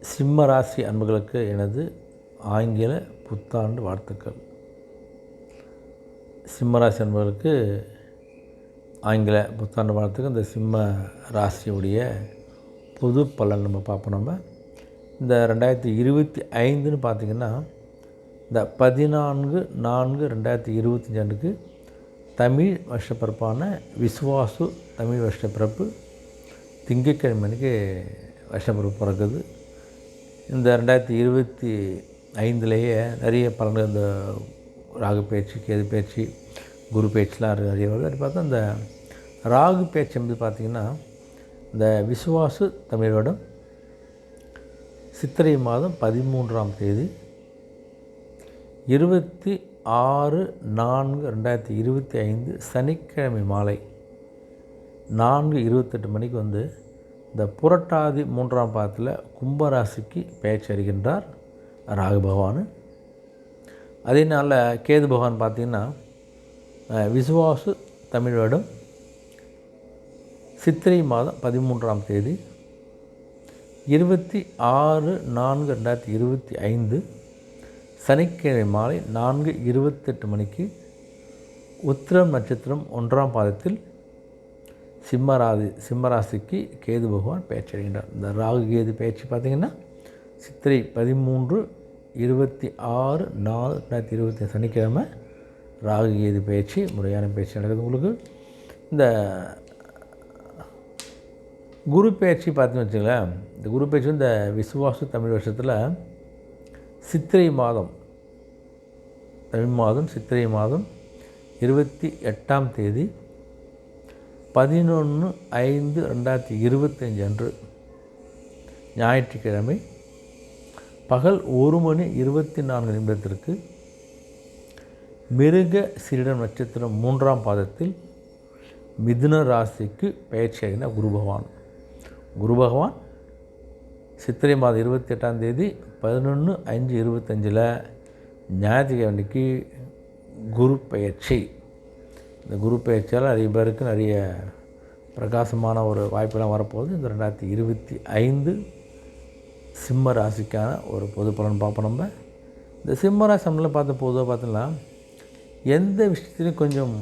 சிம்ம ராசி அன்பர்களுக்கு எனது ஆங்கில புத்தாண்டு வாழ்த்துக்கள். சிம்ம ராசி அன்பர்களுக்கு ஆங்கில புத்தாண்டு வாழ்த்துக்கள். இந்த சிம்ம ராசியுடைய பொது பலன் நம்ம பார்ப்போம். நம்ம இந்த 2025ன்னு பார்த்திங்கன்னா இந்த 14/4/2025 அன்றைக்கு தமிழ் வருஷப்பிறப்பான விசுவாசு தமிழ் வருஷப்பிறப்பு திங்கட்கிழமை அன்றைக்கி வருஷப்பிறப்பு பிறக்குது. இந்த 2025லேயே நிறைய பலன்கள், இந்த ராகு பயிற்சி, கேது பயிற்சி, குரு பயிற்சிலாம் நிறைய வருது. அப்படி பார்த்தா இந்த ராகு பயிற்சி வந்து பார்த்திங்கன்னா இந்த விசுவாசு தமிழ் வருடம் சித்திரை மாதம் 13ஆம் தேதி 26/4/2025 சனிக்கிழமை மாலை 4:28 மணிக்கு வந்து இந்த புரட்டாதி 3ஆம் பாதத்தில் கும்பராசிக்கு பெயர்ச்சி அடைகின்றார் ராகு பகவான். அதே நாளில் கேது பகவான் பார்த்திங்கன்னா விசுவாசு தமிழ் வருடம் சித்திரை மாதம் 13ஆம் தேதி 26/4/2025 சனிக்கிழமை மாலை 4:28 மணிக்கு உத்திரம் நட்சத்திரம் 1ஆம் பாதத்தில் சிம்மராசிக்கு கேது பகவான் பெயர்ச்சி அடைகின்றார். இந்த ராகு கேது பெயர்ச்சி பார்த்திங்கன்னா சித்திரை 13/26/4/2025 சனிக்கிழமை ராகு கேது பெயர்ச்சி முறையான பெயர்ச்சி நடக்குது. உங்களுக்கு இந்த குரு பெயர்ச்சி பார்த்திங்கன்னு வச்சுங்களேன், இந்த குரு பெயர்ச்சி இந்த விசுவாச தமிழ் வருஷத்தில் சித்திரை மாதம் தமிழ் மாதம் சித்திரை மாதம் 28ஆம் தேதி 11/5/2025 அன்று ஞாயிற்றுக்கிழமை பகல் 1:24 மிருக சீரிடம் நட்சத்திரம் 3ஆம் பாதத்தில் மிதுன ராசிக்கு பெயர்ச்சி அடைகிற குரு பகவான் சித்திரை மாதம் 28ஆம் தேதி 11/5/25 ஞாயிற்றுக்கிழமைக்கு குரு பெயர்ச்சி. இந்த குரு பெயர்ச்சியால் நிறைய பேருக்கு நிறைய பிரகாசமான ஒரு வாய்ப்பெல்லாம் வரப்போகுது. இந்த 2025 சிம்ம ராசிக்கான ஒரு பொது பலன் பார்ப்போம். நம்ம இந்த சிம்ம ராசி நம்மளால் பார்த்த பொதுவாக பார்த்தோம்னா எந்த விஷயத்துலையும் கொஞ்சம்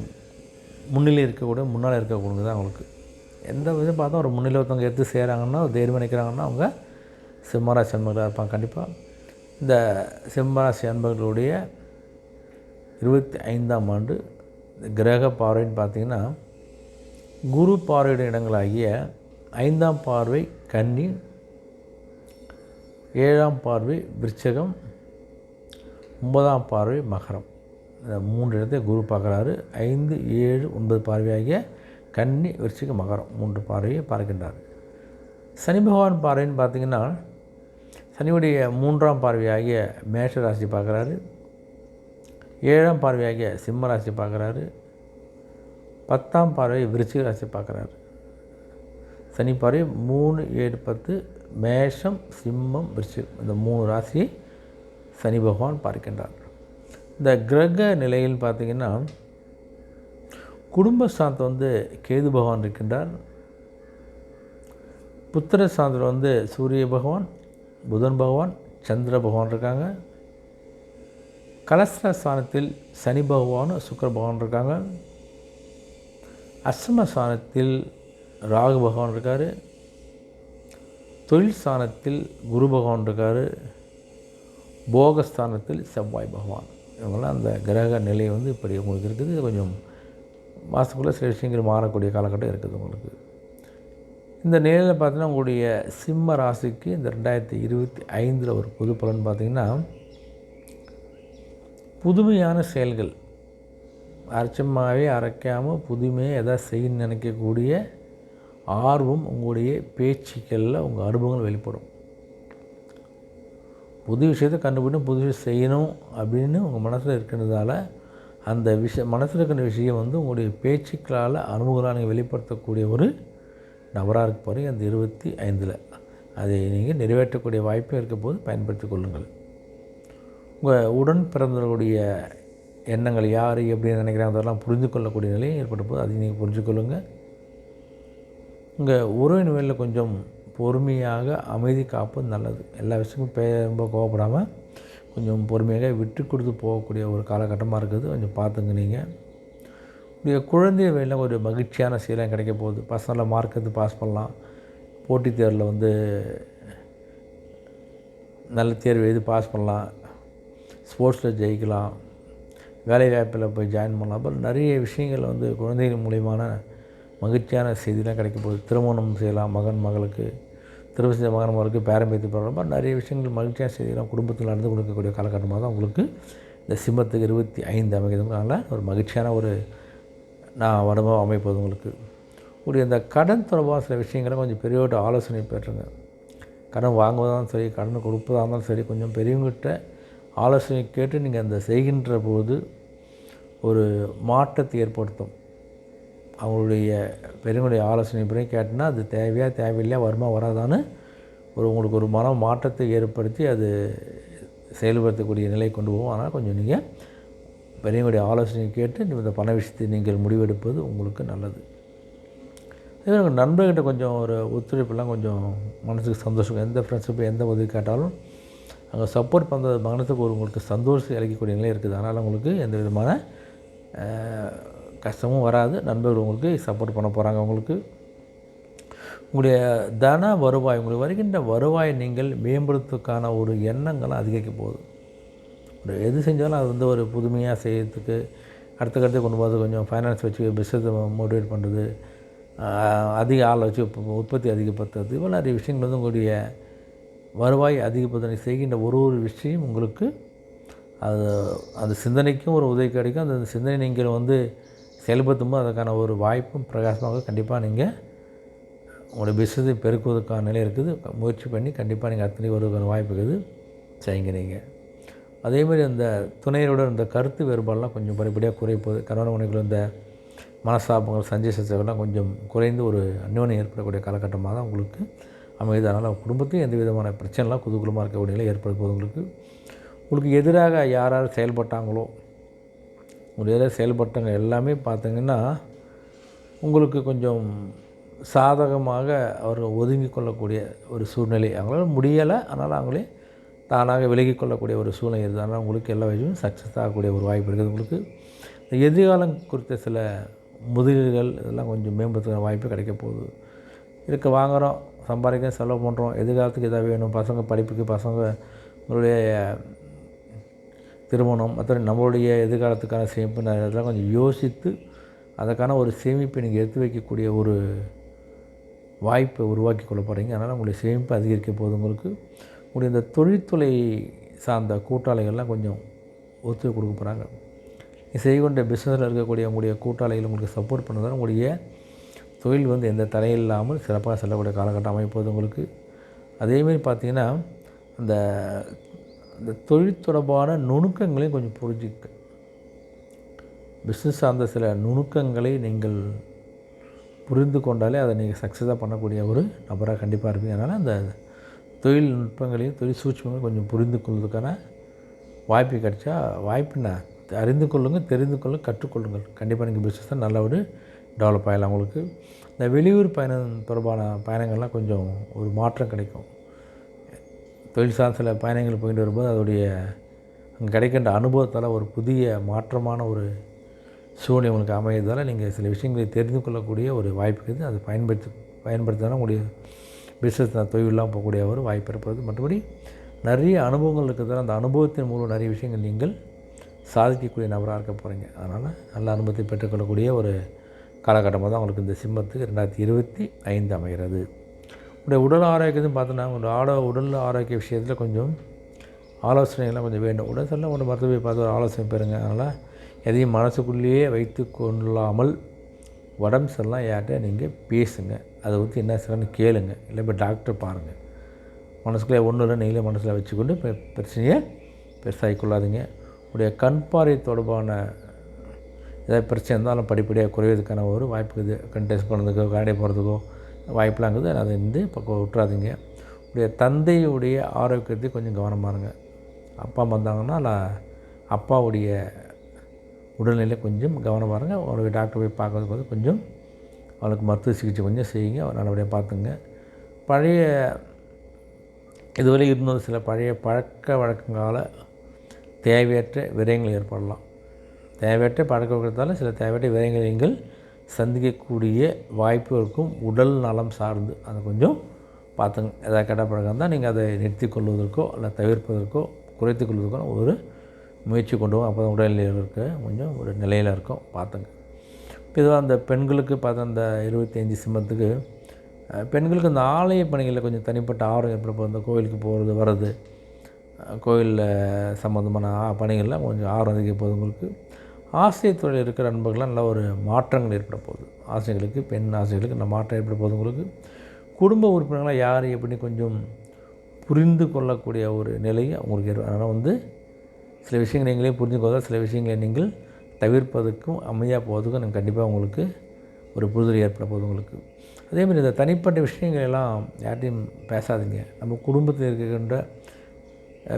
முன்னிலை இருக்கக்கூட முன்னால் இருக்கக்கூடாது தான் அவங்களுக்கு. எந்த விஷயம் பார்த்தா ஒரு முன்னிலை ஒருத்தவங்க எடுத்து செய்கிறாங்கன்னா, ஒரு தைரியம் நினைக்கிறாங்கன்னா அவங்க சிம்மராசி அன்பர்களாக இருப்பாங்க. கண்டிப்பாக இந்த சிம்மராசி அன்பர்களுடைய 25ஆம் ஆண்டு கிரக பார்வைன்னு பார்த்திங்கன்னா குரு பார்வையுடைய இடங்களாகிய 5ஆம் பார்வை கன்னி, 7ஆம் பார்வை விருச்சிகம், 9ஆம் பார்வை மகரம். இந்த 3 இடத்தை குரு பார்க்குறாரு. 5, 7, 9 பார்வையாகிய கன்னி, விருச்சிகம், மகரம் 3 பார்வையை பார்க்கின்றார். சனி பகவான் பார்வைன்னு பார்த்திங்கன்னா சனியுடைய 3ஆம் பார்வையாகிய மேஷ ராசி பார்க்குறாரு. 7ஆம் பார்வையாகிய சிம்ம ராசி பார்க்குறாரு. 10ஆம் பார்வை விருச்சிக ராசி பார்க்குறாரு. சனி பார்வை 3, 7, 10 மேஷம், சிம்மம், விருச்சிகம் இந்த 3 ராசியை சனி பகவான் பார்க்கின்றார். இந்த கிரக நிலையில் பார்த்திங்கன்னா குடும்ப ஸ்தானத்தில் வந்து கேது பகவான் இருக்கின்றார். புத்திர ஸ்தானத்தில் வந்து சூரிய பகவான், புதன் பகவான், சந்திர பகவான் இருக்காங்க. கலஸ்திர ஸ்தானத்தில் சனி பகவான், சுக்கிர பகவான் இருக்காங்க. அஷ்டம ஸ்தானத்தில் ராகு பகவான் இருக்கார். தொழில் ஸ்தானத்தில் குரு பகவான் இருக்கார். போகஸ்தானத்தில் செவ்வாய் பகவான். இவங்களாம் அந்த கிரக நிலை வந்து இப்படி உங்களுக்கு இருக்குது. கொஞ்சம் மாதத்துக்குள்ளே சில விஷயங்கள் மாறக்கூடிய காலகட்டம் இருக்குது உங்களுக்கு. இந்த நிலையில் பார்த்தீங்கன்னா உங்களுடைய சிம்ம ராசிக்கு இந்த 2025 ஒரு பொது பலன் பார்த்திங்கன்னா புதுமையான செயல்கள், அரைச்சமாகவே அரைக்காமல் புதுமையாக எதாவது செய்யணும்னு நினைக்கக்கூடிய ஆர்வம் உங்களுடைய பேச்சுக்களில் உங்கள் அனுபவங்கள் வெளிப்படும். புது விஷயத்தை கண்டுபிடிக்கணும், புது விஷயம் செய்யணும் அப்படின்னு உங்கள் மனசில் இருக்கிறதால அந்த மனசில் இருக்கிற விஷயம் வந்து உங்களுடைய பேச்சுக்களால் அனுபவங்களால் நீங்கள் வெளிப்படுத்தக்கூடிய ஒரு நபராக இருக்க போகிறீங்க அந்த 25. அதை நீங்கள் நிறைவேற்றக்கூடிய வாய்ப்பும் இருக்க போது பயன்படுத்தி கொள்ளுங்கள். உங்கள் உடன் பிறந்தவர்களுடைய எண்ணங்கள் யார் எப்படி நினைக்கிறாங்க அதெல்லாம் புரிந்து கொள்ளக்கூடிய நிலையும் ஏற்பட்ட போது அதை நீங்கள் புரிஞ்சு கொள்ளுங்கள். உங்கள் உறவின் வேலையில் கொஞ்சம் பொறுமையாக அமைதி காப்பது நல்லது. எல்லா விஷயமும் ரொம்ப கோவப்படாமல் கொஞ்சம் பொறுமையாக விட்டு கொடுத்து போகக்கூடிய ஒரு காலகட்டமாக இருக்குது. கொஞ்சம் பார்த்துங்க நீங்கள். உடைய குழந்தை வேலையில் ஒரு மகிழ்ச்சியான செயலாம் கிடைக்க போகுது. பசங்களில் மார்க் எடுத்து பாஸ் பண்ணலாம். போட்டித் தேர்வில் நல்ல தேர்வு எழுதி பாஸ் பண்ணலாம். ஸ்போர்ட்ஸில் ஜெயிக்கலாம். வேலைவாய்ப்பில் போய் ஜாயின் பண்ணலாம். அப்புறம் நிறைய விஷயங்கள் குழந்தைகள் மூலியமான மகிழ்ச்சியான செய்திலாம் கிடைக்க போகுது. திருமணம் செய்யலாம். மகளுக்கு திருமணம் செய்த மகளுக்கு பேரம்பேத்தி போடுற நிறைய விஷயங்கள் மகிழ்ச்சியான செய்திகளாம் குடும்பத்தில் நடந்து கொடுக்கக்கூடிய காலகட்டமாக தான் உங்களுக்கு இந்த சிம்மத்துக்கு 25 அமைக்கிறதுனால ஒரு மகிழ்ச்சியான வருடமாக அமைப்பது உங்களுக்கு. இந்த கடன் தொடர்பான சில விஷயங்களை கொஞ்சம் பெரியவர்கிட்ட ஆலோசனை பெற்றுங்க. கடன் வாங்குவதாலும் சரி, கடன் கொடுப்பதாக இருந்தாலும் சரி, கொஞ்சம் பெரியவங்ககிட்ட ஆலோசனை கேட்டு நீங்கள் அந்த செய்கின்ற போது ஒரு மாற்றத்தை ஏற்படுத்தும். அவங்களுடைய பெரியவங்களுடைய ஆலோசனை படி கேட்டினா அது தேவையாக தேவையில்லையா, வருமா வராதான்னு உங்களுக்கு ஒரு மன மாற்றத்தை ஏற்படுத்தி அது செயல்படுத்தக்கூடிய நிலை கொண்டு போகும். அதனால் கொஞ்சம் நீங்கள் பெரியவங்களுடைய ஆலோசனை கேட்டு இந்த பண விஷயத்தை நீங்கள் முடிவெடுப்பது உங்களுக்கு நல்லது. அதே மாதிரி உங்கள் நண்பர்கிட்ட கொஞ்சம் ஒரு ஒத்துழைப்புலாம் கொஞ்சம் மனசுக்கு சந்தோஷம். எந்த ஃப்ரெண்ட்ஸுக்கு எந்த உதவி கேட்டாலும் அங்கே சப்போர்ட் பண்ணுறது மனசுக்கு உங்களுக்கு சந்தோஷம் அளிக்கக்கூடிய நிலை இருக்குது. அதனால் உங்களுக்கு எந்த விதமான கஷ்டமும் வராது. நண்பர்கள் உங்களுக்கு சப்போர்ட் பண்ண போகிறாங்க. உங்களுடைய தன வருவாய், உங்களுக்கு வருகின்ற வருவாயை நீங்கள் மேம்படுத்துவதற்கான ஒரு எண்ணங்களும் அதிகரிக்க போகுது. எது செஞ்சாலும் அது ஒரு புதுமையாக செய்யறதுக்கு அடுத்த கொண்டு போகிறது, கொஞ்சம் ஃபைனான்ஸ் வச்சு பிஸ்னஸை மோட்டிவேட் பண்ணுறது, அதிக ஆள் வச்சு உற்பத்தி அதிகப்படுத்துறது, இவ்வளோ நிறைய விஷயங்கள் உங்களுடைய வருவாய் அதிகப்படுத்த செய்கின்ற ஒரு விஷயம் உங்களுக்கு அந்த சிந்தனைக்கும் ஒரு உதவி கிடைக்கும். அந்த சிந்தனை நீங்கள் செயல்படுத்தும்போது அதுக்கான ஒரு வாய்ப்பும் பிரகாசமாக கண்டிப்பாக நீங்கள் உங்களுடைய பிஸ்னஸை பெருக்குவதற்கான நிலை இருக்குது. முயற்சி பண்ணி கண்டிப்பாக நீங்கள் அத்தனை வருவதற்கான வாய்ப்பு இருக்குது. செய்யுங்க நீங்கள். அதேமாதிரி அந்த துணையோட இந்த கருத்து வேறுபாடெலாம் கொஞ்சம் படிப்படியாக குறைப்போது. கணவன் மனைவிக்குள்ள இந்த மனஸ்தாபங்கள், சஞ்சய் சச்சரவுலாம் கொஞ்சம் குறைந்து ஒரு அந்யோன்யம் ஏற்படக்கூடிய காலகட்டமாக தான் உங்களுக்கு அமைது. அதனால் குடும்பத்தையும் எந்த விதமான பிரச்சனைலாம் குதூகலமாக இருக்கக்கூடிய நிலை ஏற்படுத்துவது உங்களுக்கு எதிராக யார் செயல்பட்டாங்களோ, உங்களுக்கு எதிராக செயல்பட்டவங்க எல்லாமே பார்த்திங்கன்னா உங்களுக்கு கொஞ்சம் சாதகமாக அவர்கள் ஒதுங்கி கொள்ளக்கூடிய ஒரு சூழ்நிலை. அவங்களால முடியலை, அதனால் அவங்களே தானாக விலகி கொள்ளக்கூடிய ஒரு சூழ்நிலை இருக்குது. அதனால் உங்களுக்கு எல்லா வயசும் சக்ஸஸ் ஆகக்கூடிய ஒரு வாய்ப்பு இருக்குது. உங்களுக்கு இந்த எதிர்காலம் குறித்த சில முதலீடுகள் இதெல்லாம் கொஞ்சம் மேம்படுத்துகிற வாய்ப்பு கிடைக்க போகுது. வாங்குகிறோம், சம்பாதிக்க செலவு பண்ணுறோம், எதிர்காலத்துக்கு எதாவது வேணும், பசங்க படிப்புக்கு, பசங்களுடைய திருமணம், மற்ற நம்மளுடைய எதிர்காலத்துக்கான சேமிப்பு இதெல்லாம் கொஞ்சம் யோசித்து அதுக்கான ஒரு சேமிப்பை நீங்கள் எடுத்து வைக்கக்கூடிய ஒரு வாய்ப்பை உருவாக்கி கொள்ள போகிறீங்க. அதனால் உங்களுடைய சேமிப்பு அதிகரிக்க போகுது. உங்களுடைய இந்த தொழில்துறை சார்ந்த கூட்டாளிகள்லாம் கொஞ்சம் ஒத்துழைப்பு கொடுக்க போகிறாங்க. செய்கொண்ட பிஸ்னஸில் இருக்கக்கூடிய உங்களுடைய கூட்டாளிகள் உங்களுக்கு சப்போர்ட் பண்ணுறதால உங்களுடைய தொழில் எந்த தடையும் இல்லாமல் சிறப்பாக செல்லக்கூடிய காலகட்டம் அமைப்போது உங்களுக்கு. அதேமாரி பார்த்திங்கன்னா அந்த தொழில் தொடர்பான நுணுக்கங்களையும் கொஞ்சம் புரிஞ்சுக்க, பிஸ்னஸ் சார்ந்த சில நுணுக்கங்களை நீங்கள் புரிந்து கொண்டாலே அதை நீங்கள் சக்ஸஸாக பண்ணக்கூடிய ஒரு நபராக கண்டிப்பாக இருப்பீங்க. அதனால் அந்த தொழில்நுட்பங்களையும் தொழில் சூட்சங்களையும் கொஞ்சம் புரிந்து கொள்வதற்கான வாய்ப்பு கிடைச்சா அறிந்து கொள்ளுங்கள், தெரிந்து கொள்ளுங்கள், கற்றுக்கொள்ளுங்கள். கண்டிப்பாக நீங்கள் பிஸ்னஸ் தான் நல்ல ஒரு டெவலப் ஆகலாம். உங்களுக்கு இந்த வெளியூர் பயணம் தொடர்பான பயணங்கள்லாம் கொஞ்சம் ஒரு மாற்றம் கிடைக்கும். தொழில் சார்ந்த சில பயணங்கள் போயிட்டு வரும்போது அதோடைய அங்கே கிடைக்கின்ற அனுபவத்தால் ஒரு புதிய மாற்றமான ஒரு சூழ்நிலை உங்களுக்கு அமைகிறதால நீங்கள் சில விஷயங்களை தெரிந்து கொள்ளக்கூடிய ஒரு வாய்ப்பு இருக்குது. அதை பயன்படுத்தினா உங்களுடைய பிஸ்னஸ் தொழிலெலாம் போகக்கூடிய ஒரு வாய்ப்பு இருப்பது. மற்றபடி நிறைய அனுபவங்கள் இருக்கிறதால அந்த அனுபவத்தின் மூலம் நிறைய விஷயங்கள் நீங்கள் சாதிக்கக்கூடிய நபராக இருக்க போகிறீங்க. அதனால் நல்ல அனுபவத்தை பெற்றுக்கொள்ளக்கூடிய ஒரு காலகட்டமாக தான் உங்களுக்கு இந்த சிம்மத்துக்கு 2025 அமைகிறது. உங்களுடைய உடல் ஆரோக்கியத்தையும் பார்த்தோன்னா உங்களுடைய உடல் ஆரோக்கிய விஷயத்தில் கொஞ்சம் ஆலோசனைகள்லாம் கொஞ்சம் வேண்டும். உடல் சொல்ல உங்கள் மருத்துவரை பார்த்து ஒரு ஆலோசனை பெறுங்க. அதனால் எதையும் மனசுக்குள்ளேயே வைத்து கொள்ளாமல் உடம்பு சரியில்லாம் யார்கிட்ட நீங்கள் பேசுங்க. அதை பற்றி என்ன செய்யணும்னு கேளுங்க. இல்லை இப்போ டாக்டர் பாருங்கள். மனசுக்குள்ளே ஒன்றும் இல்லை நீங்களே மனசில் வச்சுக்கொண்டு பிரச்சனையை பெருசாகி கொள்ளாதீங்க. உடைய கண் பார்வை தொடர்பான ஏதாவது பிரச்சனை இருந்தாலும் படிப்படியாக குறைவதற்கான ஒரு வாய்ப்பு இருக்குது. கண் டெஸ்ட் பண்ணுறதுக்கோ கண்ணாடி போகிறதுக்கோ வாய்ப்பெலாம் இருக்குது. அதை பக்கம் விட்டுறாதீங்க. உடைய தந்தையுடைய ஆரோக்கியத்தை கொஞ்சம் கவனமாக இருங்க. அப்பா வந்தாங்கன்னா அப்பாவுடைய உடல்நிலை கொஞ்சம் கவனமாக இருங்க. அவருடைய டாக்டர் போய் பார்க்கறதுக்கு கொஞ்சம் அவளுக்கு மருத்துவ சிகிச்சை கொஞ்சம் செய்யுங்க. நல்லபடியாக பார்த்துங்க. பழைய இதுவரை இருந்த சில பழைய பழக்க வழக்கங்களால் தேவையற்ற விரயங்கள் ஏற்படலாம். தேவையற்ற பழக்க வழக்கத்தால் சில தேவையற்ற விரயங்களை நீங்கள் சந்திக்கக்கூடிய வாய்ப்பு இருக்கும். உடல் நலம் சார்ந்து அதை கொஞ்சம் பார்த்துங்க. எதாவது கெட்ட பழக்கம் தான் நீங்கள் அதை நிறுத்தி கொள்வதற்கோ இல்லை தவிர்ப்பதற்கோ குறைத்து கொள்வதற்கோ ஒரு முயற்சி கொண்டு போகும். அப்போ தான் உடல்நிலையில் இருக்க கொஞ்சம் ஒரு நிலையில் இருக்கும், பார்த்துங்க. இதுவாக அந்த பெண்களுக்கு பார்த்தா அந்த 25 சிம்மத்துக்கு பெண்களுக்கு இந்த ஆலய பணிகளில் கொஞ்சம் தனிப்பட்ட ஆர்வம் ஏற்பட இந்த கோவிலுக்கு போகிறது வர்றது, கோவிலில் சம்மந்தமான பணிகளில் கொஞ்சம் ஆர்வம் அதிக போகுது. உங்களுக்கு ஆசிரியர் துறையில் இருக்கிற நண்பர்கள்லாம் நல்ல ஒரு மாற்றங்கள் ஏற்பட போகுது. ஆசிரியர்களுக்கு பெண் ஆசிரியர்களுக்கு நல்ல மாற்றம் ஏற்பட போகுது. உங்களுக்கு குடும்ப உறுப்பினர்களாக யார் எப்படி கொஞ்சம் புரிந்து கொள்ளக்கூடிய ஒரு நிலை உங்களுக்கு ஏற்படும். அதனால் சில விஷயங்களை நீங்களே புரிஞ்சுக்கொள்ள, சில விஷயங்களை நீங்கள் தவிர்ப்பதற்கும் அமைதியாக போவதுக்கும் நீங்கள் கண்டிப்பாக உங்களுக்கு ஒரு புரிதல் ஏற்பட போகுது. உங்களுக்கு அதேமாதிரி இந்த தனிப்பட்ட விஷயங்கள் எல்லாம் யார்ட்டையும் பேசாதீங்க. நம்ம குடும்பத்தில் இருக்கின்ற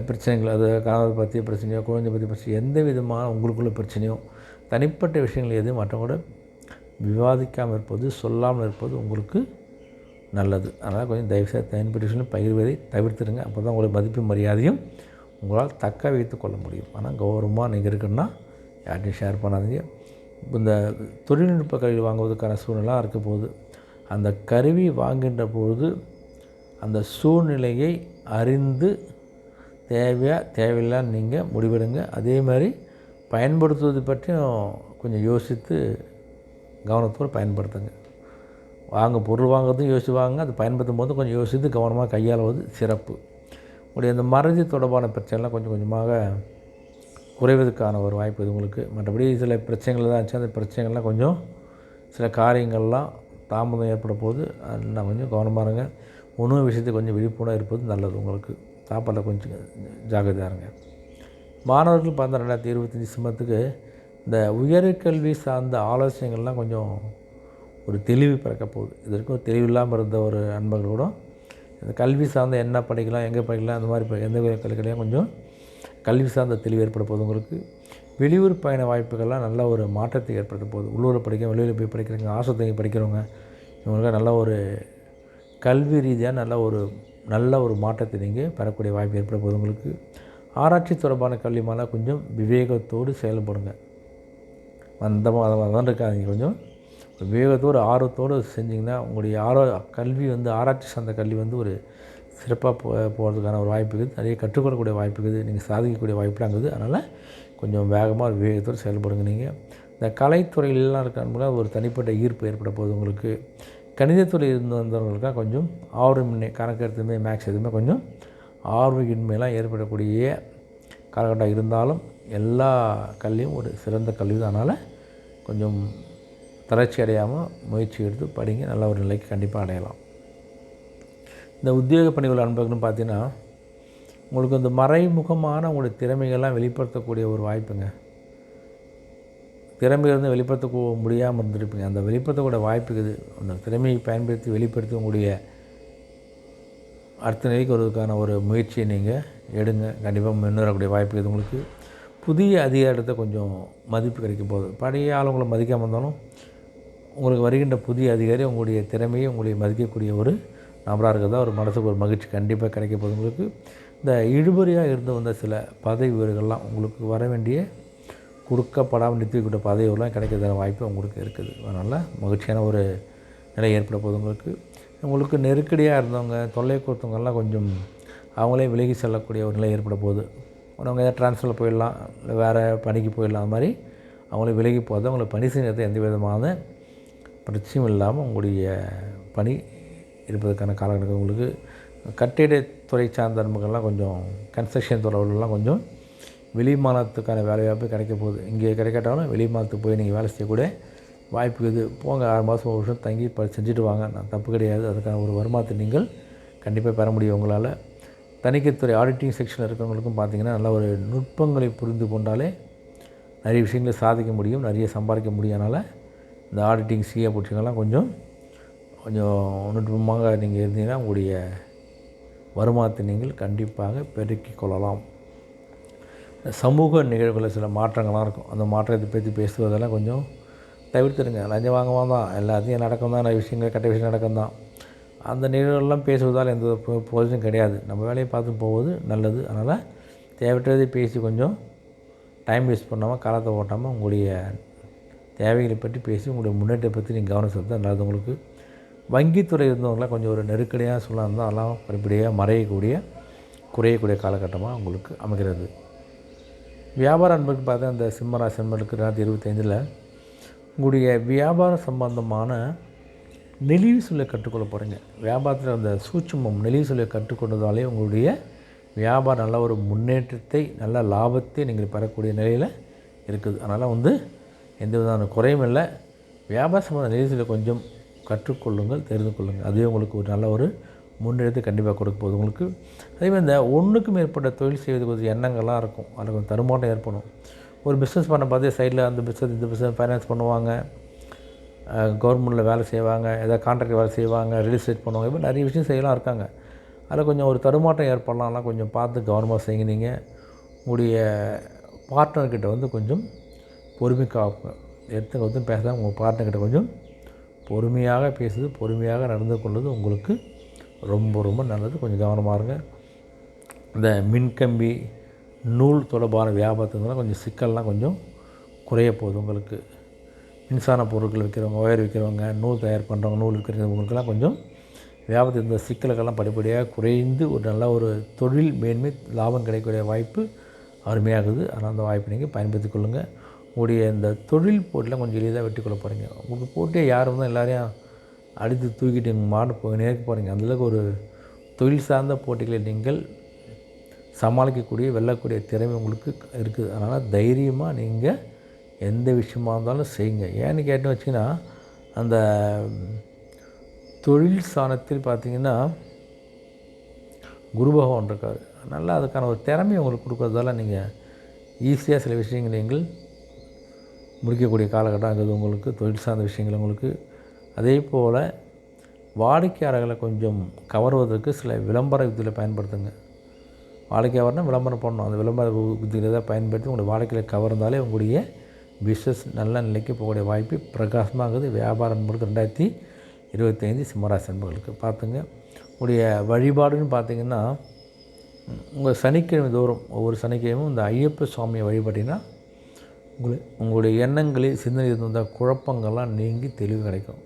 பிரச்சனைகள், அது கணவர் பற்றிய பிரச்சனையோ குழந்தை பற்றிய பிரச்சனையோ எந்த விதமான உங்களுக்குள்ள பிரச்சனையோ தனிப்பட்ட விஷயங்கள் எதுவும் மற்றவங்களோட விவாதிக்காமல் இருப்பது, சொல்லாமல் இருப்பது உங்களுக்கு நல்லது. அதனால் கொஞ்சம் தயவுசெய்து தனிப்பட்ட விஷயங்கள் பகிர்வதை தவிர்த்துடுங்க. அப்போ தான் உங்களுக்கு மதிப்பு மரியாதையும் உங்களால் தக்க வைத்து கொள்ள முடியும். ஆனால் கௌரவமாக நீங்கள் இருக்குன்னா யார்ட்டையும் ஷேர் பண்ணாதீங்க. இந்த தொழில்நுட்ப கருவி வாங்குவதற்கான சூழ்நிலை இருக்க போகுது. அந்த கருவி வாங்குகின்ற பொழுது அந்த சூழ்நிலையை அறிந்து தேவையில்லான்னு நீங்கள் முடிவெடுங்க. அதே மாதிரி பயன்படுத்துவது பற்றியும் கொஞ்சம் யோசித்து கவனத்தோடு பயன்படுத்துங்க. பொருள் வாங்குறதும் யோசித்து வாங்க, அது பயன்படுத்தும் போது கொஞ்சம் யோசித்து கவனமாக கையாளுவது சிறப்பு. உங்களுடைய அந்த மறதி தொடர்பான பிரச்சனைலாம் கொஞ்சம் கொஞ்சமாக குறைவதற்கான ஒரு வாய்ப்பு இது உங்களுக்கு. மற்றபடி சில பிரச்சனைகள் தான் இருந்துச்சு, அந்த பிரச்சனைகள்லாம் கொஞ்சம் சில காரியங்கள்லாம் தாமதம் ஏற்பட போது நான் கொஞ்சம் கவனமாக இருங்க. உணவு விஷயத்துக்கு கொஞ்சம் விழிப்புணர்வு இருப்பது நல்லது. உங்களுக்கு சாப்பாட்டில் கொஞ்சம் ஜாக்கிரதையாக இருங்க. மாணவர்கள் பார்த்தா 2025 சிம்மத்துக்கு இந்த உயர்கல்வி சார்ந்த ஆலோசனைகள்லாம் கொஞ்சம் ஒரு தெளிவு பிறக்க போகுது. இதற்கு ஒரு தெளிவு இல்லாமல் இருந்த ஒரு நண்பர்கள் கூட இந்த கல்வி சார்ந்த என்ன படிக்கலாம், எங்கே படிக்கலாம், அந்த மாதிரி எந்த கல்விகளையும் கொஞ்சம் கல்வி சார்ந்த தெளிவு ஏற்பட போகுது. உங்களுக்கு வெளியூர் பயண வாய்ப்புகள்லாம் நல்ல ஒரு மாற்றத்தை ஏற்படுத்த போகுது. உள்ளூரில் படிக்க, வெளியூரில் போய் படிக்கிறவங்க, ஆஸ்பத்திரிக்கு படிக்கிறவங்க, இவங்களுக்கு நல்ல ஒரு கல்வி ரீதியாக நல்ல ஒரு மாற்றத்தை நீங்கள் பெறக்கூடிய வாய்ப்பு ஏற்பட போகுது. உங்களுக்கு ஆராய்ச்சி தொடர்பான கல்வி மேலே கொஞ்சம் விவேகத்தோடு செயல்படுங்க. அதை இருக்காதிங்க. கொஞ்சம் விவேகத்தோடு ஆர்வத்தோடு செஞ்சிங்கன்னா உங்களுடைய கல்வி ஆராய்ச்சி சார்ந்த கல்வி ஒரு சிறப்பாக போகிறதுக்கான ஒரு வாய்ப்பு இருக்குது. நிறைய கற்றுக்கொள்ளக்கூடிய வாய்ப்பு இருக்குது. நீங்கள் சாதிக்கக்கூடிய வாய்ப்புலாம் இருக்குது. அதனால் கொஞ்சம் வேகமாக விவேகத்தோடு செயல்படுங்க. நீங்கள் இந்த கலைத்துறையிலலாம் இருக்கிறவங்கள ஒரு தனிப்பட்ட ஈர்ப்பு ஏற்பட போகுது. உங்களுக்கு கணிதத்துறை இருந்து வந்தவங்களுக்காக கொஞ்சம் ஆர்வமின்மை, கணக்கு எடுத்துமே மேக்ஸ் எதுவுமே கொஞ்சம் ஆர்வமின்மையெல்லாம் ஏற்படக்கூடிய காலகட்டம் இருந்தாலும் எல்லா கல்வியும் ஒரு சிறந்த கல்வி தான். அதனால் கொஞ்சம் தளர்ச்சி அடையாமல் முயற்சி எடுத்து படிங்க. நல்ல ஒரு நிலைக்கு கண்டிப்பாக அடையலாம். இந்த உத்தியோக பணிகள் அன்பர்களும் பார்த்தீங்கன்னா உங்களுக்கு இந்த மறைமுகமான உங்களுடைய திறமைகள்லாம் வெளிப்படுத்தக்கூடிய ஒரு வாய்ப்புங்க. திறமையிலிருந்து வெளிப்படுத்த முடியாமல் இருந்திருப்பீங்க. அந்த வெளிப்படுத்தக்கூடிய வாய்ப்பு இருக்குது. அந்த திறமையை பயன்படுத்தி வெளிப்படுத்தி உங்களுடைய அடுத்த நிலைக்கு வருவதற்கான ஒரு முயற்சியை நீங்கள் எடுங்க. கண்டிப்பாக முன்னேறக்கூடிய வாய்ப்பு இருக்குது. உங்களுக்கு புதிய அதிகாரத்தை கொஞ்சம் மதிப்பு கிடைக்க போகுது. பழைய ஆளுங்களை மதிக்காமல் இருந்தாலும் உங்களுக்கு வருகின்ற புதிய அதிகாரி உங்களுடைய திறமையை உங்களுடைய மதிக்கக்கூடிய ஒரு நபராக இருக்கிறதா ஒரு மனசுக்கு ஒரு மகிழ்ச்சி கண்டிப்பாக கிடைக்க போகுது. உங்களுக்கு இந்த இழுபறியாக இருந்து வந்த சில பதவி உயர்கள்லாம் உங்களுக்கு வர வேண்டிய கொடுக்கப்படாமல் நிறுத்திக்கிட்ட பதவிகள்லாம் கிடைக்கிறதான வாய்ப்பு உங்களுக்கு இருக்குது. அதனால் மகிழ்ச்சியான ஒரு நிலை ஏற்பட போகுது. உங்களுக்கு நெருக்கடியாக இருந்தவங்க, தொல்லை கொடுத்தவங்கெல்லாம் கொஞ்சம் அவங்களே விலகி செல்லக்கூடிய ஒரு நிலை ஏற்பட போகுது. அவங்க ஏதாவது ட்ரான்ஸ்ஃபரில் போயிடலாம், இல்லை வேறு பணிக்கு போயிடலாம். அது மாதிரி அவங்களே விலகி போகிறது அவங்கள பணி செய்யறது எந்த விதமான பிரச்சனையும் இல்லாமல் உங்களுடைய பணி இருப்பதற்கான காலகட்டம். உங்களுக்கு கட்டிடத்துறை சார்ந்த நண்பர்கள்லாம் கொஞ்சம் கன்ஸ்ட்ரக்ஷன் துறைலாம் கொஞ்சம் வெளி மாநிலத்துக்கான வேலைவாய்ப்பு கிடைக்க போகுது. இங்கே கிடைக்காட்டாலும் வெளி மாநிலத்துக்கு போய் நீங்கள் வேலை செய்யக்கூடிய வாய்ப்பு இது. போங்க 6 மாதம் 1 வருஷம் தங்கி செஞ்சுட்டு வாங்க, நான் தப்பு கிடையாது. அதுக்கான ஒரு வருமானத்தை நீங்கள் கண்டிப்பாக பெற முடியும் உங்களால். தணிக்கைத்துறை ஆடிட்டிங் செக்ஷனில் இருக்கிறவங்களுக்கும் பார்த்திங்கன்னா நல்ல ஒரு நுட்பங்களை புரிந்து கொண்டாலே நிறைய விஷயங்களை சாதிக்க முடியும், நிறைய சம்பாதிக்க முடியும். அதனால் இந்த ஆடிட்டிங் சிஏ பிடிச்சிங்கெல்லாம் கொஞ்சம் நுட்பமாக நீங்கள் இருந்தீங்கன்னா உங்களுடைய வருமானத்தை நீங்கள் கண்டிப்பாக பெருக்கிக் கொள்ளலாம். சமூக நிகழ்வுகளில் சில மாற்றங்கள்லாம் இருக்கும். அந்த மாற்றத்தை பற்றி பேசுவதெல்லாம் கொஞ்சம் தவிர்த்துடுங்க. லஞ்சம் வாங்க தான் எல்லாத்தையும் நடக்கும் தான், நிறைய விஷயங்கள் கெட்ட விஷயம் நடக்கும் தான். அந்த நிகழ்வுகளெல்லாம் பேசுவதால் எந்த பிரயோஜனம் கிடையாது. நம்ம வேலையை பார்த்து போவது நல்லது. அதனால் தேவையற்றதை பேசி கொஞ்சம் டைம் வேஸ்ட் பண்ணாமல், காலத்தை ஓட்டாமல் உங்களுடைய தேவைகளை பற்றி பேசி உங்களுடைய முன்னேற்றத்தை பற்றி நீங்கள் கவனம் செலுத்த நல்லது. உங்களுக்கு வங்கித்துறை இருந்தவங்களாம் கொஞ்சம் ஒரு நெருக்கடியாக சொல்லலாம் இருந்தால் அதெல்லாம் படிப்படியாக குறையக்கூடிய காலகட்டமாக உங்களுக்கு அமைகிறது. வியாபார அன்பருக்கு பார்த்தா அந்த சிம்மராசி அன்பர்களுக்கு 2025 உங்களுடைய வியாபாரம் சம்பந்தமான நெளிவு சொல்லை கற்றுக்கொள்ள போகிறீங்க. வியாபாரத்தில் அந்த சூட்சுமம் நெளிவு சொல்லை கற்றுக்கொண்டதாலே உங்களுடைய வியாபாரம் நல்ல ஒரு முன்னேற்றத்தை, நல்ல லாபத்தை நீங்கள் பெறக்கூடிய நிலையில் இருக்குது. அதனால் எந்த விதமான குறையும் இல்லை. வியாபார சம்பந்த நெளிவு சொல்லை கொஞ்சம் கற்றுக்கொள்ளுங்கள், தெரிந்து கொள்ளுங்கள். அதுவே உங்களுக்கு ஒரு நல்ல ஒரு முன்னேற்றத்தை கண்டிப்பாக கொடுக்க போகுது. உங்களுக்கு அதேமாதிரி இந்த ஒன்றுக்கும் மேற்பட்ட தொழில் செய்வதுக்கு கொஞ்சம் எண்ணங்கள்லாம் இருக்கும். அதில் கொஞ்சம் தருமாட்டம் ஏற்படும். ஒரு பிஸ்னஸ் பண்ண பார்த்து சைடில் அந்த பிஸ்னஸ் இந்த பிஸ்னஸ் ஃபைனான்ஸ் பண்ணுவாங்க, கவர்மெண்ட்டில் வேலை செய்வாங்க, ஏதாவது கான்ட்ராக்ட் வேலை செய்வாங்க, ரியல் எஸ்டேட் பண்ணுவாங்க. இப்போ நிறைய விஷயம் செய்யலாம் இருக்காங்க. அதில் கொஞ்சம் ஒரு தடுமாட்டம் ஏற்படலாம்லாம் கொஞ்சம் பார்த்து கவனமாக செய்யுங்க. நீங்கள் உங்களுடைய பார்ட்னர்கிட்ட கொஞ்சம் பொறுமை காப்புங்க. எடுத்து பேசாமல் உங்கள் பார்ட்னர்கிட்ட கொஞ்சம் பொறுமையாக பேசுது, பொறுமையாக நடந்து கொள்வது உங்களுக்கு ரொம்ப ரொம்ப நல்லது. கொஞ்சம் கவனமாக இருங்க. இந்த மின்கம்பி நூல் தொடர்பான வியாபாரத்துக்குலாம் கொஞ்சம் சிக்கல்லாம் கொஞ்சம் குறைய போகுது. உங்களுக்கு மின்சார பொருட்கள் விற்கிறவங்க, ஒயர் விற்கிறவங்க, நூல் தயார் பண்ணுறவங்க, நூல் விற்கிறவங்களுக்கெல்லாம் கொஞ்சம் வியாபாரத்தில் இந்த சிக்கல்கள்லாம் படிப்படியாக குறைந்து ஒரு நல்ல ஒரு தொழில் மேன்மை லாபம் கிடைக்கக்கூடிய வாய்ப்பு அருமையாகுது. ஆனால் அந்த வாய்ப்பை நீங்கள் பயன்படுத்திக் கொள்ளுங்கள். உங்களுடைய இந்த தொழில் போட்டிலாம் கொஞ்சம் எளிதாக வெற்றி கொள்ள போகிறீங்க. உங்களுக்கு போட்டியை யார் வந்து எல்லாரையும் அடித்து தூக்கிட்டு மாடு நேர்க்க போகிறீங்க. அந்தளவுக்கு ஒரு தொழில் சார்ந்த போட்டிகளை நீங்கள் சமாளிக்கக்கூடிய, வெல்லக்கூடிய திறமை உங்களுக்கு இருக்குது. அதனால் தைரியமாக நீங்கள் எந்த விஷயமா இருந்தாலும் செய்யுங்க. ஏன்னு கேட்டு வச்சிங்கன்னா, அந்த தொழில் ஸ்தானத்தில் பார்த்திங்கன்னா குரு பகவான் இருக்கார். அதனால் அதுக்கான ஒரு திறமையை உங்களுக்கு கொடுக்குறதால நீங்கள் ஈஸியாக சில விஷயங்கள் நீங்கள் முடிக்கக்கூடிய காலகட்டம் இருக்குது. உங்களுக்கு தொழில் சார்ந்த விஷயங்கள் உங்களுக்கு அதே போல் வாடிக்கையாளர்களை கொஞ்சம் கவர்வதற்கு சில விளம்பர யுக்திகளை பயன்படுத்துங்க. வாடிக்கையாளர்னால் விளம்பரம் பண்ணணும். அந்த விளம்பர யுக்திகளை தான் பயன்படுத்தி உங்களுடைய வாடிக்கையை கவர்ந்தாலே உங்களுடைய பிஸ்னஸ் நல்ல நிலைக்கு போகக்கூடிய வாய்ப்பு பிரகாசமாகுது. வியாபாரம் பொறுத்து 2025 சிம்மராசி அன்பர்களுக்கு பார்த்துங்க. உங்களுடைய வழிபாடுன்னு பார்த்திங்கன்னா, உங்கள் சனிக்கிழமை தோறும் ஒவ்வொரு சனிக்கிழமையும் இந்த ஐயப்ப சுவாமியை வழிபட்டிங்கன்னா உங்களுடைய எண்ணங்களில் சிந்தனை இருந்த குழப்பங்கள்லாம் நீங்கி தெளிவு கிடைக்கும்.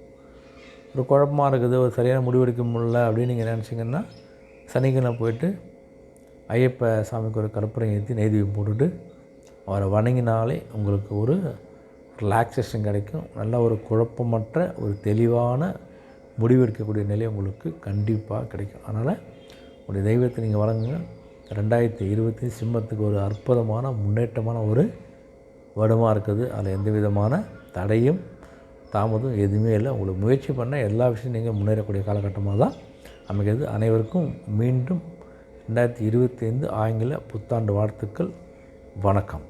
ஒரு குழப்பமாக இருக்குது, ஒரு சரியான முடிவெடுக்க முடியல அப்படின்னு நீங்கள் நினச்சிங்கன்னா, சனிக்கிழமை போய்ட்டு ஐயப்ப சாமிக்கு ஒரு கற்பூரம் ஏற்றி நெய்தீபம் போட்டுட்டு அவரை வணங்கினாலே உங்களுக்கு ஒரு ரிலாக்ஸேஷன் கிடைக்கும். நல்ல ஒரு குழப்பமற்ற ஒரு தெளிவான முடிவெடுக்கக்கூடிய நிலை உங்களுக்கு கண்டிப்பாக கிடைக்கும். அதனால் உங்களுடைய தெய்வத்தை நீங்கள் வணங்குங்க. 2020 சிம்மத்துக்கு ஒரு அற்புதமான முன்னேற்றமான ஒரு வருடமாக இருக்குது. அதில் எந்த விதமான தடையும் தாமதம் எதுவுமே இல்லை. உங்களுக்கு முயற்சி பண்ண எல்லா விஷயம் நீங்கள் முன்னேறக்கூடிய காலகட்டமாக தான் அமைகிறது. அனைவருக்கும் மீண்டும் 2025 ஆங்கில புத்தாண்டு வாழ்த்துக்கள். வணக்கம்.